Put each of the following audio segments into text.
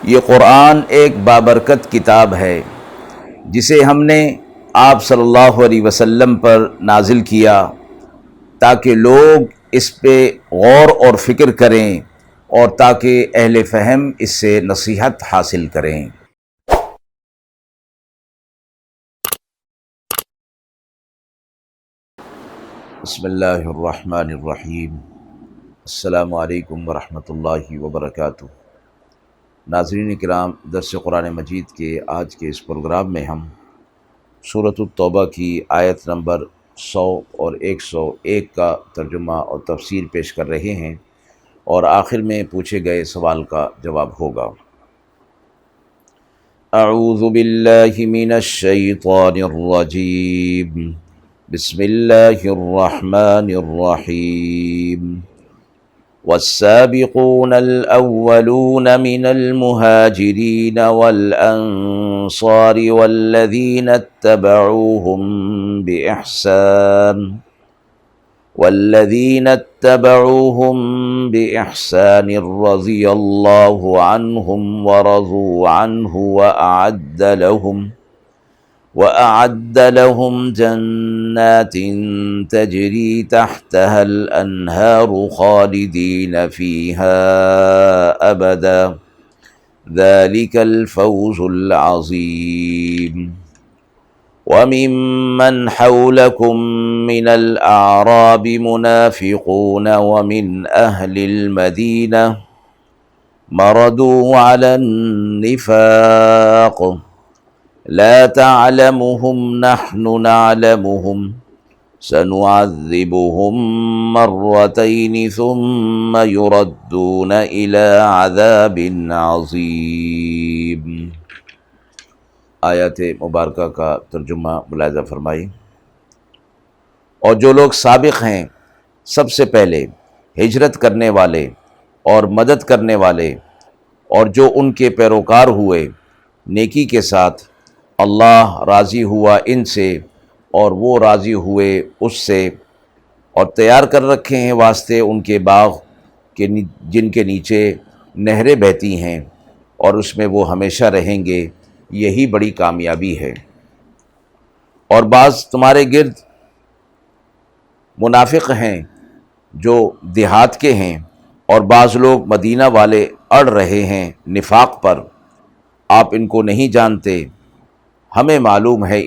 یہ قرآن ایک بابرکت کتاب ہے جسے ہم نے آپ صلی اللہ علیہ وسلم پر نازل کیا تاکہ لوگ اس پہ غور اور فکر کریں اور تاکہ اہل فہم اس سے نصیحت حاصل کریں۔ بسم اللہ الرحمن الرحیم۔ السلام علیکم ورحمۃ اللہ وبرکاتہ۔ ناظرین کرام، درس قرآن مجید کے آج کے اس پروگرام میں ہم سورۃ التوبہ کی آیت نمبر 100 اور 101 کا ترجمہ اور تفسیر پیش کر رہے ہیں، اور آخر میں پوچھے گئے سوال کا جواب ہوگا۔ اعوذ باللہ من الشیطان الرجیم، بسم اللہ الرحمن الرحیم۔ والسابقون الأولون من المهاجرين والأنصار والذين اتبعوهم بإحسان رضي الله عنهم ورضوا عنه وأعد لهم جنات تجري تحتها الأنهار خالدين فيها أبدا ذلك الفوز العظيم۔ وممن حولكم من الأعراب منافقون ومن أهل المدينة مردوا على النفاق لا تعلمهم نحن نعلمهم سنعذبهم مرتين ثم يردون إلى عذاب عظيم۔ آیات مبارکہ کا ترجمہ ملاحظہ فرمائی۔ اور جو لوگ سابق ہیں سب سے پہلے ہجرت کرنے والے اور مدد کرنے والے، اور جو ان کے پیروکار ہوئے نیکی کے ساتھ، اللہ راضی ہوا ان سے اور وہ راضی ہوئے اس سے، اور تیار کر رکھے ہیں واسطے ان کے باغ کے جن کے نیچے نہریں بہتی ہیں، اور اس میں وہ ہمیشہ رہیں گے، یہی بڑی کامیابی ہے۔ اور بعض تمہارے گرد منافق ہیں جو دیہات کے ہیں، اور بعض لوگ مدینہ والے اڑ رہے ہیں نفاق پر، آپ ان کو نہیں جانتے، ہمیں معلوم ہے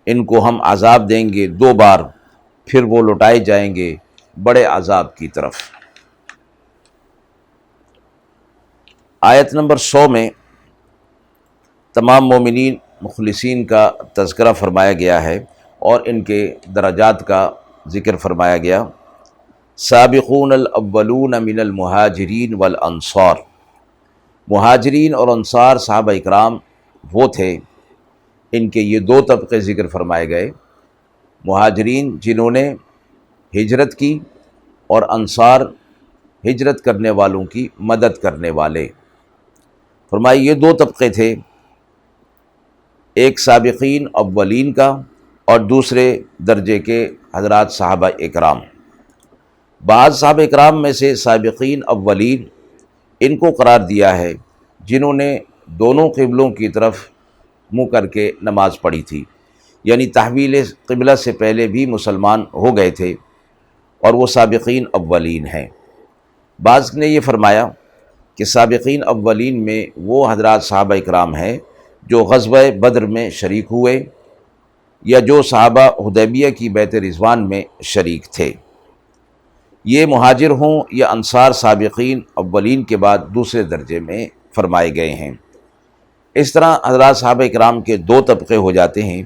ان کو ہم عذاب دیں گے 2 بار، پھر وہ لوٹائے جائیں گے بڑے عذاب کی طرف۔ آیت نمبر 100 میں تمام مومنین مخلصین کا تذکرہ فرمایا گیا ہے اور ان کے درجات کا ذکر فرمایا گیا۔ سابقون الاولون من المہاجرین والانصار، مہاجرین اور انصار صحابہ اکرام وہ تھے، ان کے یہ 2 طبقے ذکر فرمائے گئے، مہاجرین جنہوں نے ہجرت کی، اور انصار ہجرت کرنے والوں کی مدد کرنے والے۔ فرمایا یہ 2 طبقے تھے، ایک سابقین اولین کا اور دوسرے درجے کے حضرات صحابہ اکرام۔ بعض صحابہ اکرام میں سے سابقین اولین ان کو قرار دیا ہے جنہوں نے دونوں قبلوں کی طرف منہ کر کے نماز پڑھی تھی، یعنی تحویل قبلہ سے پہلے بھی مسلمان ہو گئے تھے، اور وہ سابقین اولین ہیں۔ بعض نے یہ فرمایا کہ سابقین اولین میں وہ حضرات صحابہ اکرام ہیں جو غزوہ بدر میں شریک ہوئے، یا جو صحابہ حدیبیہ کی بیعت رضوان میں شریک تھے۔ یہ مہاجر ہوں یا انصار سابقین اولین کے بعد دوسرے درجے میں فرمائے گئے ہیں۔ اس طرح حضرات صحابہ اکرام کے 2 طبقے ہو جاتے ہیں،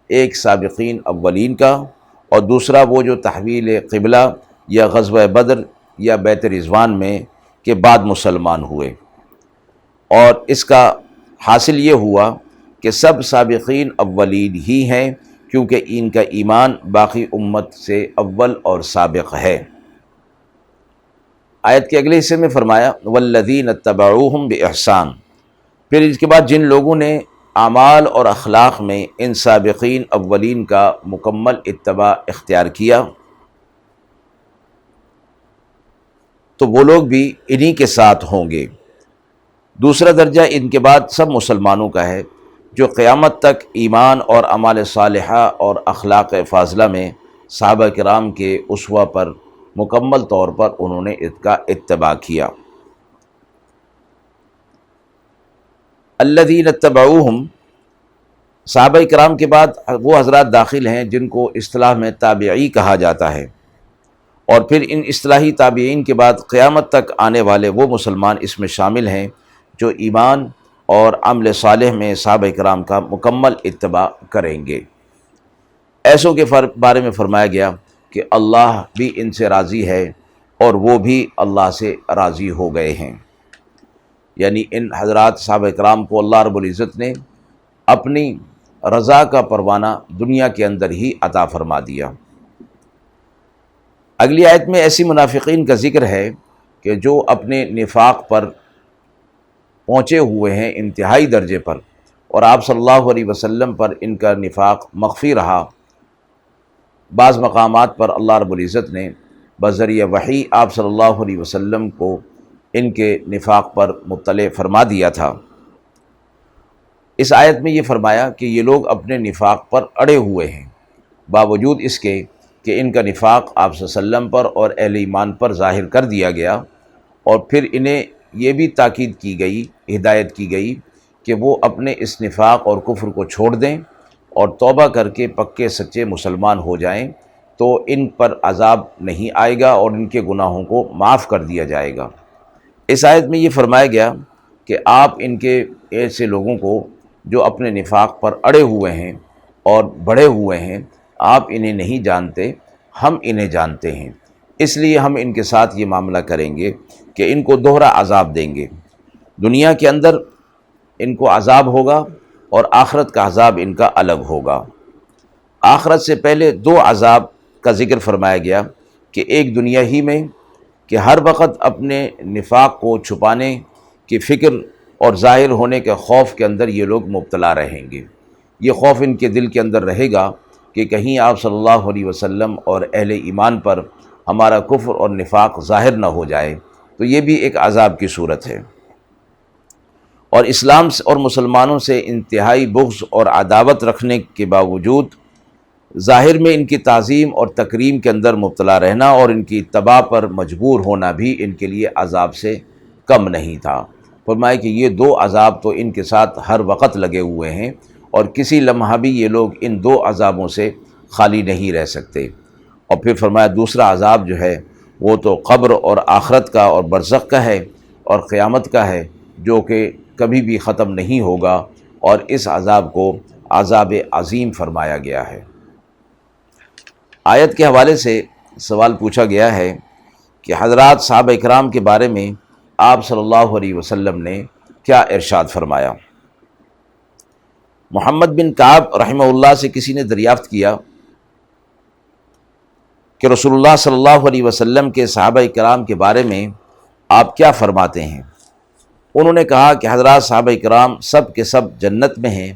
ایک سابقین اولین کا، اور دوسرا وہ جو تحویل قبلہ یا غزوہ بدر یا بیعت رضوان میں کے بعد مسلمان ہوئے۔ اور اس کا حاصل یہ ہوا کہ سب سابقین اولین ہی ہیں، کیونکہ ان کا ایمان باقی امت سے اول اور سابق ہے۔ آیت کے اگلے حصے میں فرمایا والذین اتبعوہم بإحسان، پھر اس کے بعد جن لوگوں نے اعمال اور اخلاق میں ان سابقین اولین کا مکمل اتباع اختیار کیا، تو وہ لوگ بھی انہی کے ساتھ ہوں گے۔ دوسرا درجہ ان کے بعد سب مسلمانوں کا ہے جو قیامت تک ایمان اور اعمال صالحہ اور اخلاق فاضلہ میں صحابہ کرام کے اسوہ پر مکمل طور پر انہوں نے اس کا اتباع کیا۔ الذین اتبعوہم، صحابہ کرام کے بعد وہ حضرات داخل ہیں جن کو اصطلاح میں تابعی کہا جاتا ہے، اور پھر ان اصطلاحی تابعین کے بعد قیامت تک آنے والے وہ مسلمان اس میں شامل ہیں جو ایمان اور عمل صالح میں صحابہ کرام کا مکمل اتباع کریں گے۔ ایسوں کے بارے میں فرمایا گیا کہ اللہ بھی ان سے راضی ہے اور وہ بھی اللہ سے راضی ہو گئے ہیں، یعنی ان حضرات صحابہ کرام کو اللہ رب العزت نے اپنی رضا کا پروانہ دنیا کے اندر ہی عطا فرما دیا۔ اگلی آیت میں ایسی منافقین کا ذکر ہے کہ جو اپنے نفاق پر پہنچے ہوئے ہیں انتہائی درجے پر، اور آپ صلی اللہ علیہ وسلم پر ان کا نفاق مخفی رہا۔ بعض مقامات پر اللہ رب العزت نے بذریعہ وحی آپ صلی اللہ علیہ وسلم کو ان کے نفاق پر مطلع فرما دیا تھا۔ اس آیت میں یہ فرمایا کہ یہ لوگ اپنے نفاق پر اڑے ہوئے ہیں، باوجود اس کے کہ ان کا نفاق آپ صلی اللہ علیہ وسلم پر اور اہل ایمان پر ظاہر کر دیا گیا، اور پھر انہیں یہ بھی تاکید کی گئی، ہدایت کی گئی کہ وہ اپنے اس نفاق اور کفر کو چھوڑ دیں اور توبہ کر کے پکے سچے مسلمان ہو جائیں، تو ان پر عذاب نہیں آئے گا اور ان کے گناہوں کو معاف کر دیا جائے گا۔ اس آیت میں یہ فرمایا گیا کہ آپ ان کے ایسے لوگوں کو جو اپنے نفاق پر اڑے ہوئے ہیں اور بڑھے ہوئے ہیں، آپ انہیں نہیں جانتے، ہم انہیں جانتے ہیں، اس لیے ہم ان کے ساتھ یہ معاملہ کریں گے کہ ان کو دوہرا عذاب دیں گے۔ دنیا کے اندر ان کو عذاب ہوگا اور آخرت کا عذاب ان کا الگ ہوگا۔ آخرت سے پہلے دو عذاب کا ذکر فرمایا گیا کہ ایک دنیا ہی میں کہ ہر وقت اپنے نفاق کو چھپانے کی فکر اور ظاہر ہونے کے خوف کے اندر یہ لوگ مبتلا رہیں گے۔ یہ خوف ان کے دل کے اندر رہے گا کہ کہیں آپ صلی اللہ علیہ وسلم اور اہل ایمان پر ہمارا کفر اور نفاق ظاہر نہ ہو جائے، تو یہ بھی ایک عذاب کی صورت ہے۔ اور اسلام اور مسلمانوں سے انتہائی بغض اور عداوت رکھنے کے باوجود ظاہر میں ان کی تعظیم اور تکریم کے اندر مبتلا رہنا اور ان کی اتباع پر مجبور ہونا بھی ان کے لیے عذاب سے کم نہیں تھا۔ فرمایا کہ یہ دو عذاب تو ان کے ساتھ ہر وقت لگے ہوئے ہیں، اور کسی لمحہ بھی یہ لوگ ان دو عذابوں سے خالی نہیں رہ سکتے۔ اور پھر فرمایا دوسرا عذاب جو ہے وہ تو قبر اور آخرت کا اور برزخ کا ہے اور قیامت کا ہے، جو کہ کبھی بھی ختم نہیں ہوگا، اور اس عذاب کو عذاب عظیم فرمایا گیا ہے۔ آیت کے حوالے سے سوال پوچھا گیا ہے کہ حضرات صحابہ اکرام کے بارے میں آپ صلی اللہ علیہ وسلم نے کیا ارشاد فرمایا۔ محمد بن کعب رحمہ اللہ سے کسی نے دریافت کیا کہ رسول اللہ صلی اللہ علیہ وسلم کے صحابہ کرام کے بارے میں آپ کیا فرماتے ہیں؟ انہوں نے کہا کہ حضرات صحابہ کرام سب کے سب جنت میں ہیں،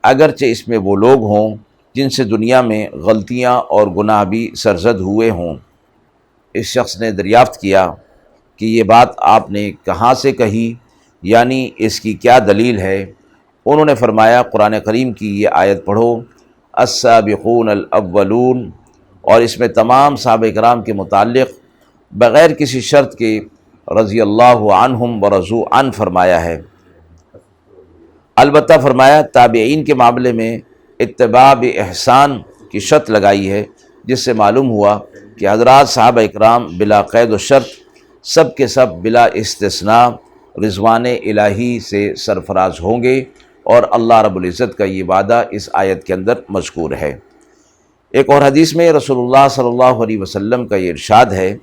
اگرچہ اس میں وہ لوگ ہوں جن سے دنیا میں غلطیاں اور گناہ بھی سرزد ہوئے ہوں۔ اس شخص نے دریافت کیا کہ یہ بات آپ نے کہاں سے کہی، یعنی اس کی کیا دلیل ہے؟ انہوں نے فرمایا قرآن کریم کی یہ آیت پڑھو، السابقون الاولون، اور اس میں تمام صحابہ کرام کے متعلق بغیر کسی شرط کے رضی اللہ عنہم ورضوا عنہ فرمایا ہے۔ البتہ فرمایا تابعین کے معاملے میں اتباع احسان کی شرط لگائی ہے، جس سے معلوم ہوا کہ حضرات صحابہ اکرام بلا قید و شرط سب کے سب بلا استثناء رضوان الہی سے سرفراز ہوں گے، اور اللہ رب العزت کا یہ وعدہ اس آیت کے اندر مذکور ہے۔ ایک اور حدیث میں رسول اللہ صلی اللہ علیہ وسلم کا یہ ارشاد ہے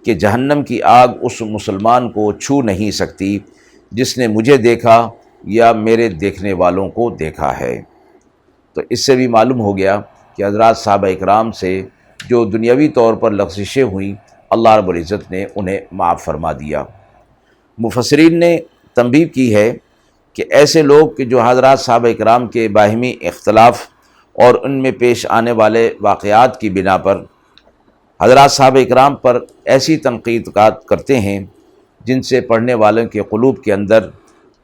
کہ جہنم کی آگ اس مسلمان کو چھو نہیں سکتی جس نے مجھے دیکھا یا میرے دیکھنے والوں کو دیکھا ہے۔ تو اس سے بھی معلوم ہو گیا کہ حضرات صحابہ اکرام سے جو دنیاوی طور پر لغزشیں ہوئیں، اللہ رب العزت نے انہیں معاف فرما دیا۔ مفسرین نے تنبیہ کی ہے کہ ایسے لوگ کہ جو حضرات صحابہ اکرام کے باہمی اختلاف اور ان میں پیش آنے والے واقعات کی بنا پر حضرات صحابہ اکرام پر ایسی تنقیدات کرتے ہیں جن سے پڑھنے والوں کے قلوب کے اندر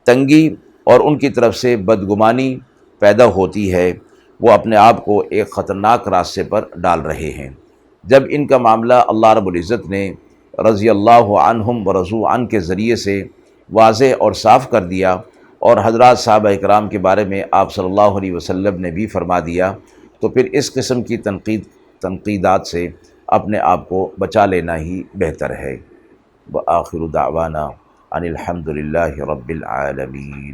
تنگی اور ان کی طرف سے بدگمانی پیدا ہوتی ہے، وہ اپنے آپ کو ایک خطرناک راستے پر ڈال رہے ہیں۔ جب ان کا معاملہ اللہ رب العزت نے رضی اللہ عنہم ورضوا عنہ کے ذریعے سے واضح اور صاف کر دیا، اور حضرات صحابہ اکرام کے بارے میں آپ صلی اللہ علیہ وسلم نے بھی فرما دیا، تو پھر اس قسم کی تنقیدات سے اپنے آپ کو بچا لینا ہی بہتر ہے۔ وآخر دعوانا ان الحمد للہ رب العالمین۔